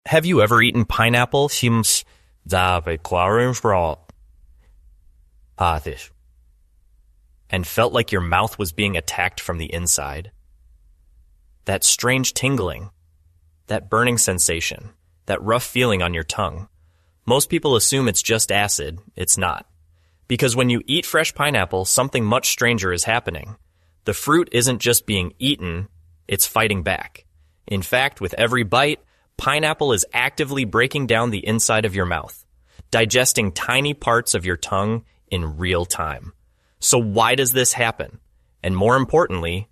Have you ever eaten pineapple? And felt like your mouth was being attacked from the inside? That strange tingling, that burning sensation, that rough feeling on your tongue. Most people assume it's just acid. It's not. Because when you eat fresh pineapple, something much stranger is happening. The fruit isn't just being eaten, it's fighting back. In fact, with every bite, pineapple is actively breaking down the inside of your mouth, digesting tiny parts of your tongue in real time. So why does this happen? And more importantly,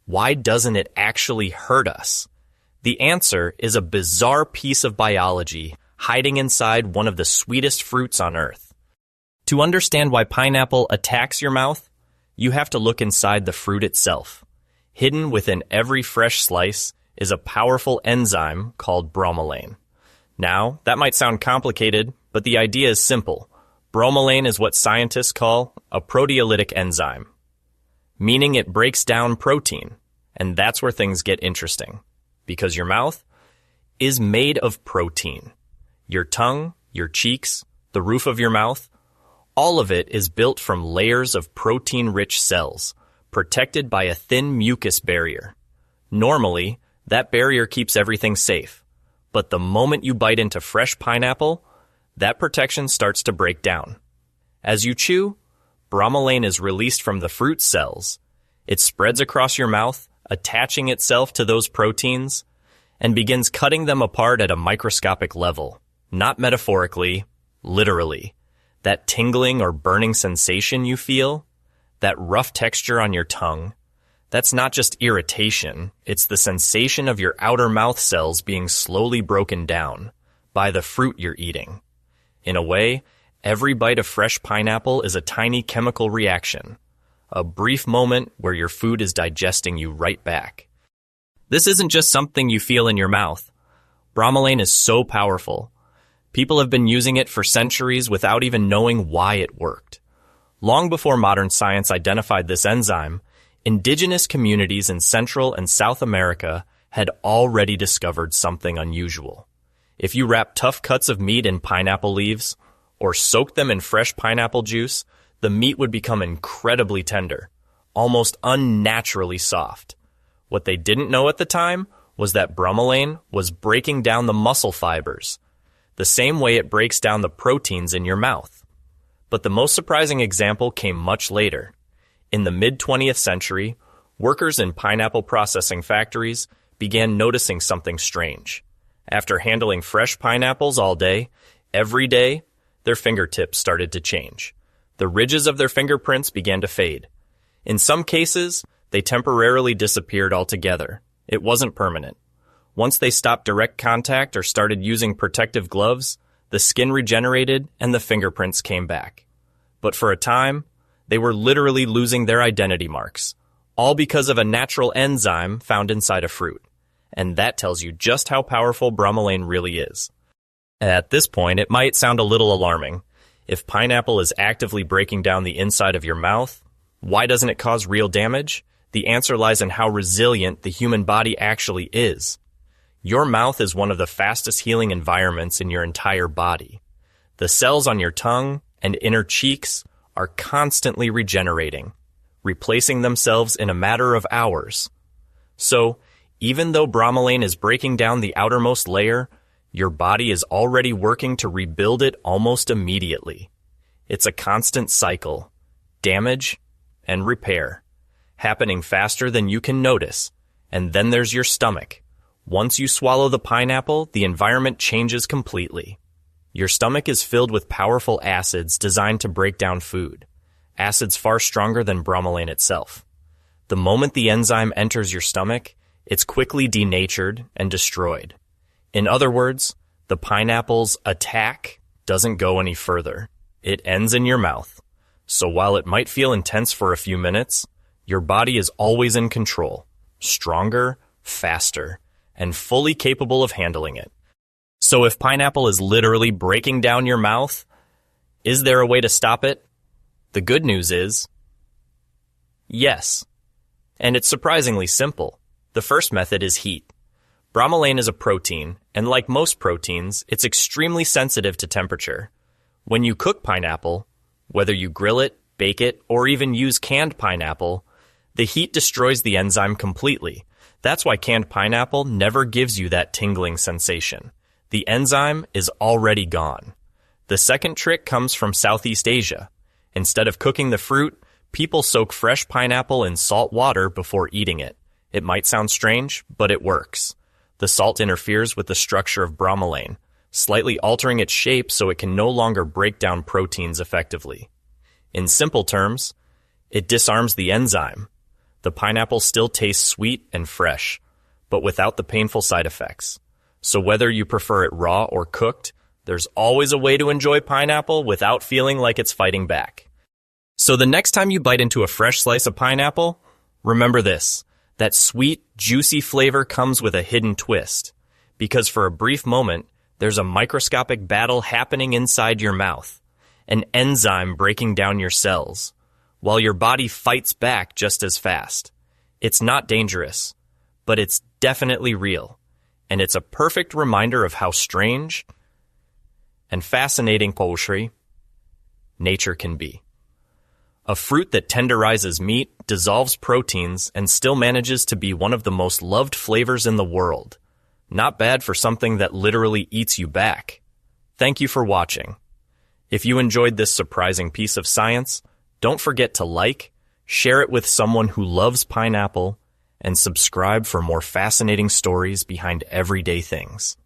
why doesn't it actually hurt us? The answer is a bizarre piece of biology hiding inside one of the sweetest fruits on earth. To understand why pineapple attacks your mouth, you have to look inside the fruit itself. Hidden within every fresh slice is a powerful enzyme called bromelain. Now, that might sound complicated, but the idea is simple. Bromelain is what scientists call a proteolytic enzyme, meaning it breaks down protein, and that's where things get interesting, because your mouth is made of protein. Your tongue, your cheeks, the roof of your mouth, all of it is built from layers of protein-rich cells, protected by a thin mucus barrier. Normally, that barrier keeps everything safe, but the moment you bite into fresh pineapple, that protection starts to break down. As you chew, bromelain is released from the fruit cells. It spreads across your mouth, attaching itself to those proteins, and begins cutting them apart at a microscopic level. Not metaphorically, literally. That tingling or burning sensation you feel, that rough texture on your tongue, that's not just irritation, it's the sensation of your outer mouth cells being slowly broken down by the fruit you're eating. In a way, every bite of fresh pineapple is a tiny chemical reaction, a brief moment where your food is digesting you right back. This isn't just something you feel in your mouth. Bromelain is so powerful. People have been using it for centuries without even knowing why it worked. Long before modern science identified this enzyme, indigenous communities in Central and South America had already discovered something unusual. If you wrap tough cuts of meat in pineapple leaves, or soak them in fresh pineapple juice, the meat would become incredibly tender, almost unnaturally soft. What they didn't know at the time was that bromelain was breaking down the muscle fibers, the same way it breaks down the proteins in your mouth. But the most surprising example came much later. In the mid-20th century, workers in pineapple processing factories began noticing something strange. After handling fresh pineapples all day, every day, their fingertips started to change. The ridges of their fingerprints began to fade. In some cases, they temporarily disappeared altogether. It wasn't permanent. Once they stopped direct contact or started using protective gloves, the skin regenerated and the fingerprints came back. But for a time, they were literally losing their identity marks, all because of a natural enzyme found inside a fruit. And that tells you just how powerful bromelain really is. At this point, it might sound a little alarming. If pineapple is actively breaking down the inside of your mouth, why doesn't it cause real damage? The answer lies in how resilient the human body actually is. Your mouth is one of the fastest healing environments in your entire body. The cells on your tongue and inner cheeks are constantly regenerating, replacing themselves in a matter of hours. So, even though bromelain is breaking down the outermost layer, your body is already working to rebuild it almost immediately. It's a constant cycle, damage and repair, happening faster than you can notice. And then there's your stomach. Once you swallow the pineapple, the environment changes completely. Your stomach is filled with powerful acids designed to break down food, acids far stronger than bromelain itself. The moment the enzyme enters your stomach, it's quickly denatured and destroyed. In other words, the pineapple's attack doesn't go any further. It ends in your mouth. So while it might feel intense for a few minutes, your body is always in control, stronger, faster, and fully capable of handling it. So if pineapple is literally breaking down your mouth, is there a way to stop it? The good news is, yes. And it's surprisingly simple. The first method is heat. Bromelain is a protein, and like most proteins, it's extremely sensitive to temperature. When you cook pineapple, whether you grill it, bake it, or even use canned pineapple, the heat destroys the enzyme completely. That's why canned pineapple never gives you that tingling sensation. The enzyme is already gone. The second trick comes from Southeast Asia. Instead of cooking the fruit, people soak fresh pineapple in salt water before eating it. It might sound strange, but it works. The salt interferes with the structure of bromelain, slightly altering its shape so it can no longer break down proteins effectively. In simple terms, it disarms the enzyme. The pineapple still tastes sweet and fresh, but without the painful side effects. So whether you prefer it raw or cooked, there's always a way to enjoy pineapple without feeling like it's fighting back. So the next time you bite into a fresh slice of pineapple, remember this: that sweet, juicy flavor comes with a hidden twist. Because for a brief moment, there's a microscopic battle happening inside your mouth, an enzyme breaking down your cells, while your body fights back just as fast. It's not dangerous, but it's definitely real, and it's a perfect reminder of how strange and fascinating poultry nature can be. A fruit that tenderizes meat, dissolves proteins, and still manages to be one of the most loved flavors in the world. Not bad for something that literally eats you back. Thank you for watching. If you enjoyed this surprising piece of science, don't forget to like, share it with someone who loves pineapple, and subscribe for more fascinating stories behind everyday things.